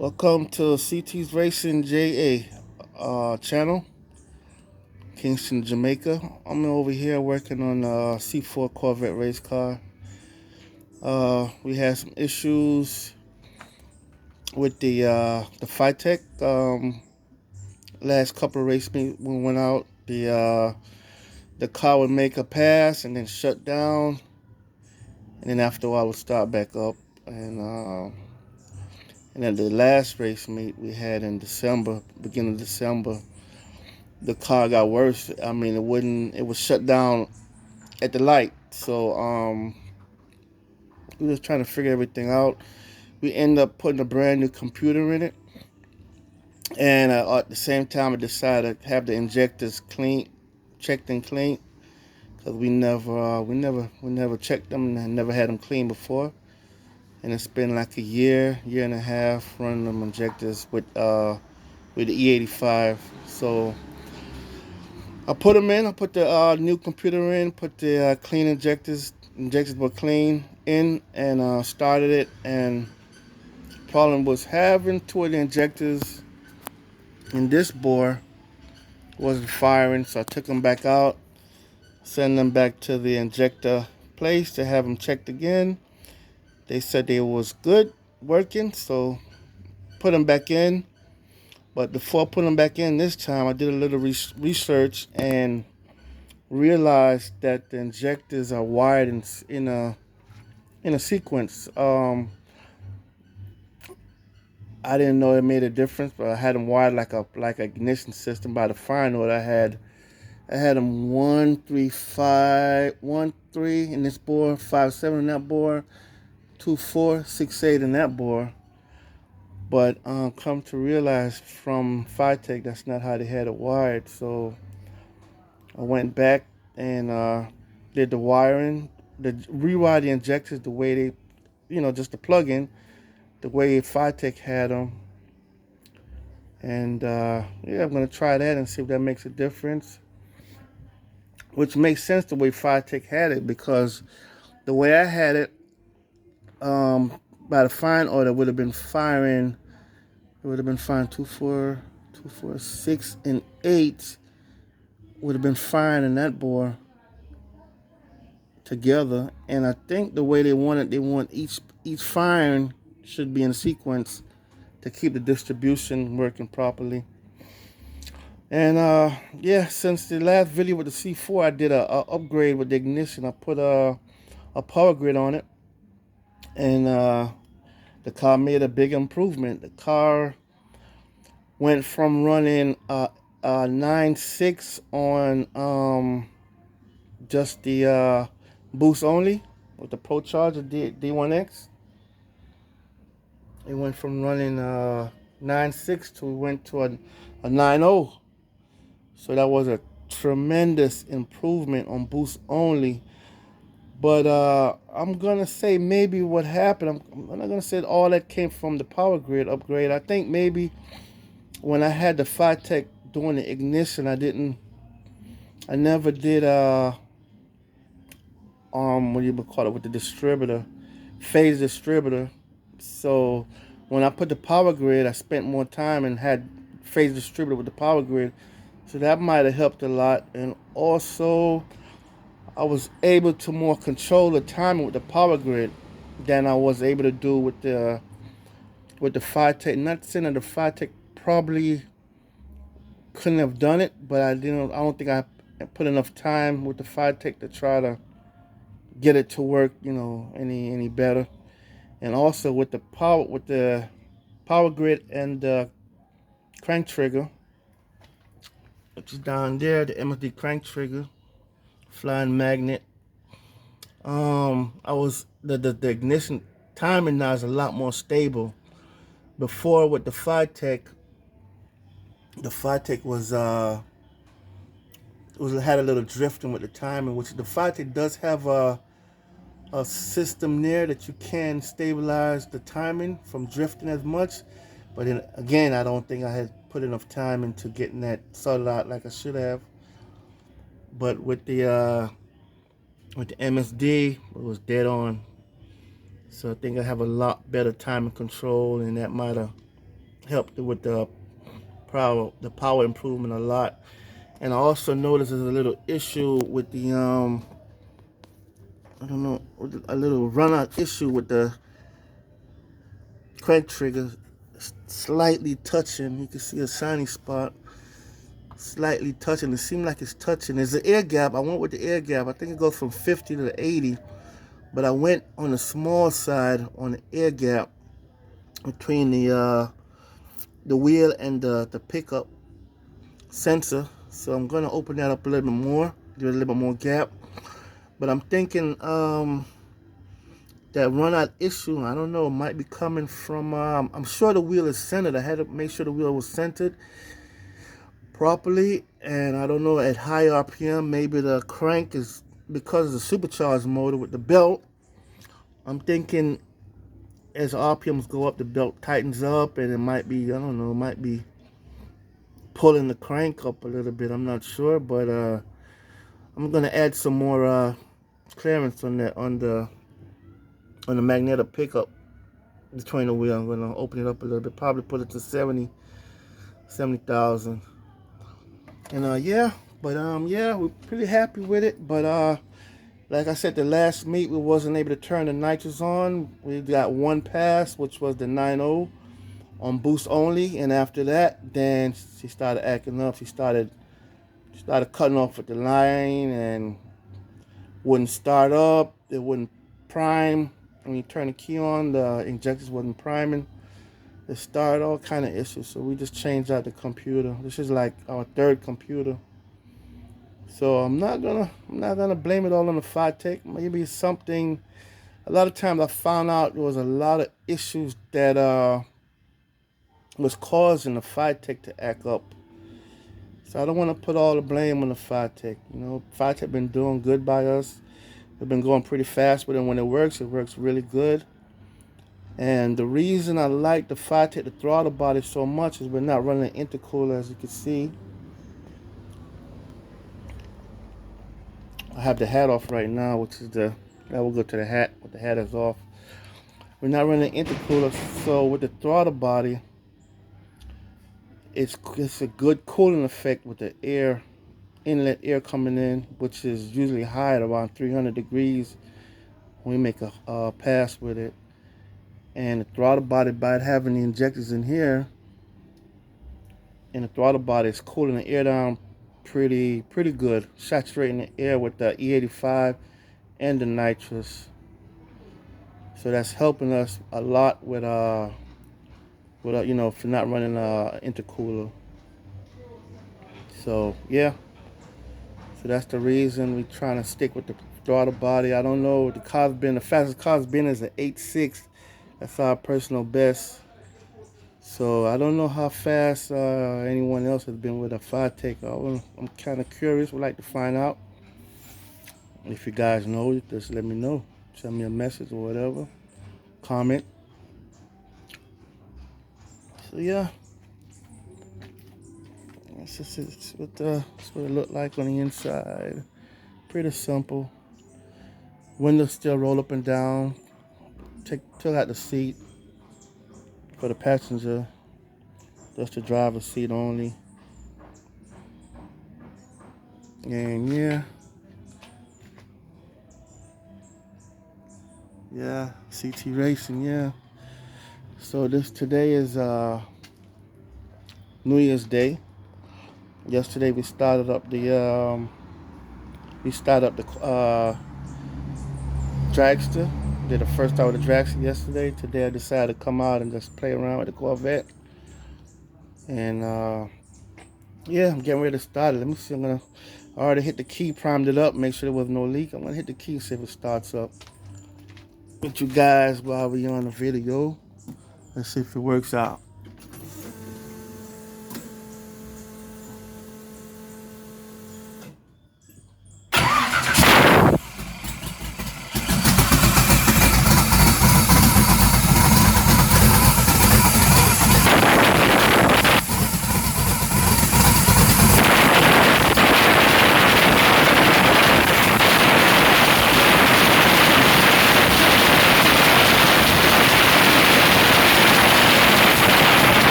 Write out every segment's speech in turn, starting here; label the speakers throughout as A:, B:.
A: Welcome to CT's Racing JA channel, Kingston, Jamaica. I'm over here working on a C4 Corvette race car. We had some issues with the fitech. Last couple of race meets we went out, the car would make a pass and then shut down, and then after a while would start back up. And at the last race meet we had in December, beginning of December, the car got worse. I mean, it was shut down at the light. So we was trying to figure everything out. We ended up putting a brand new computer in it, and at the same time, I decided to have the injectors checked and cleaned, because we never checked them and never had them cleaned before. And it's been like a year and a half running them injectors with the E85. So I put them in. I put the new computer in. Put the clean injectors. Injectors were clean in, and started it. And problem was having two of the injectors in this bore wasn't firing, so I took them back out, send them back to the injector place to have them checked again. They said they was good working, so put them back in. But before I put them back in this time, I did a little research and realized that the injectors are wired in a sequence. I didn't know it made a difference, but I had them wired like an ignition system. By the fire note, I had them 1 3 5 1 3 in this bore, 5 7 in that bore, 2 4 6 8 in that bore. But come to realize from fitech, that's not how they had it wired. So I went back and did the wiring, rewired the injectors the way they, just the plug-in, the way fitech had them. And yeah, I'm gonna try that and see if that makes a difference. Which makes sense the way fitech had it, because the way I had it, by the fine order would have been firing. It would have been firing 2 4 2 4 6 and 8 would have been firing in that bore together. And I think the way they want each firing should be in sequence to keep the distribution working properly. And yeah, since the last video with the C4, I did a upgrade with the ignition. I put a power grid on it, and the car made a big improvement. The car went from running 9.6 on just the boost only with the Pro Charger D1X. It went from running 9.6 to went to a 9.0. So that was a tremendous improvement on boost only. But I'm gonna say maybe what happened. I'm not gonna say all that came from the power grid upgrade. I think maybe when I had the fitech doing the ignition, I never did what do you call it, with the distributor, phase distributor. So when I put the power grid, I spent more time and had phase distributor with the power grid. So that might have helped a lot. And also, I was able to more control the timing with the power grid than I was able to do with the fitech. Not saying that the fitech probably couldn't have done it, but I don't think I put enough time with the fitech to try to get it to work, any better. And also with the power grid and the crank trigger, which is down there, the MSD crank trigger, flying magnet. I was the ignition timing now is a lot more stable. Before with the fitech had a little drifting with the timing, which the fitech does have a system there that you can stabilize the timing from drifting as much. But then again, I don't think I had put enough time into getting that sorted out like I should have. But with the MSD, it was dead on. So I think I have a lot better timing control, and that might have helped with the power improvement a lot. And I also noticed there's a little issue with the I don't know, a little run out issue with the crank trigger slightly touching. You can see a shiny spot slightly touching. It seems like it's touching. There's an air gap. I went with the air gap. I think it goes from 50 to 80, but I went on the small side on the air gap between the wheel and the pickup sensor. So I'm gonna open that up a little bit more, give it a little bit more gap. But I'm thinking that run out issue, I don't know, might be coming from I'm sure the wheel is centered. I had to make sure the wheel was centered properly, and I don't know, at high RPM maybe the crank is, because of the supercharged motor with the belt, I'm thinking as RPMs go up the belt tightens up, and it might be, I don't know, it might be pulling the crank up a little bit. I'm not sure, but I'm gonna add some more clearance on that on the magnetic pickup between the wheel. I'm gonna open it up a little bit, probably put it to 70,000. And yeah, but yeah, we're pretty happy with it. But like I said, the last meet we wasn't able to turn the nitrous on. We got one pass, which was the 9.0 on boost only, and after that, then she started acting up. She started cutting off at the line and wouldn't start up. It wouldn't prime. When you turn the key on, the injectors wasn't priming. It started all kind of issues. So we just changed out the computer. This is like our third computer. So I'm not gonna blame it all on the fitech. Maybe it's something. A lot of times I found out there was a lot of issues that was causing the fitech to act up. So I don't want to put all the blame on the fitech. You know, fitech been doing good by us. They've been going pretty fast with it. When it works really good. And the reason I like the fitech, the throttle body, so much is we're not running an intercooler, as you can see. I have the hat off right now, which is that will go to the hat, but the hat is off. We're not running an intercooler, so with the throttle body, it's a good cooling effect with the air, inlet air coming in, which is usually high at around 300 degrees when we make a pass with it. And the throttle body, by having the injectors in here, and the throttle body is cooling the air down pretty good, saturating the air with the E85 and the nitrous. So that's helping us a lot with you know, for not running intercooler. So yeah, so that's the reason we're trying to stick with the throttle body. I don't know, the fastest car's been is an 8.6. That's our personal best. So I don't know how fast anyone else has been with a fitech. I'm kind of curious. Would like to find out. If you guys know, just let me know. Send me a message or whatever. Comment. So yeah, it's what it looked like on the inside. Pretty simple. Windows still roll up and down. Take out the seat for the passenger. Just the driver's seat only. And yeah, CT Racing, yeah. So today is New Year's Day. Yesterday we started up the dragster. Did the first time with the dragster yesterday. Today I decided to come out and just play around with the Corvette. And yeah, I'm getting ready to start it. Let me see. I already hit the key, primed it up, make sure there was no leak. I'm gonna hit the key, see if it starts up. With you guys while we're on the video. Let's see if it works out.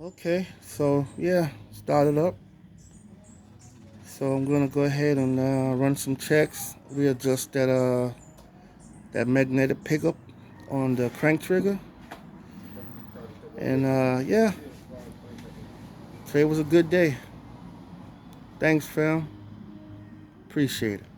A: Okay, so yeah, started up. So I'm gonna go ahead and run some checks, readjust that magnetic pickup on the crank trigger, and yeah, today was a good day. Thanks, fam. Appreciate it.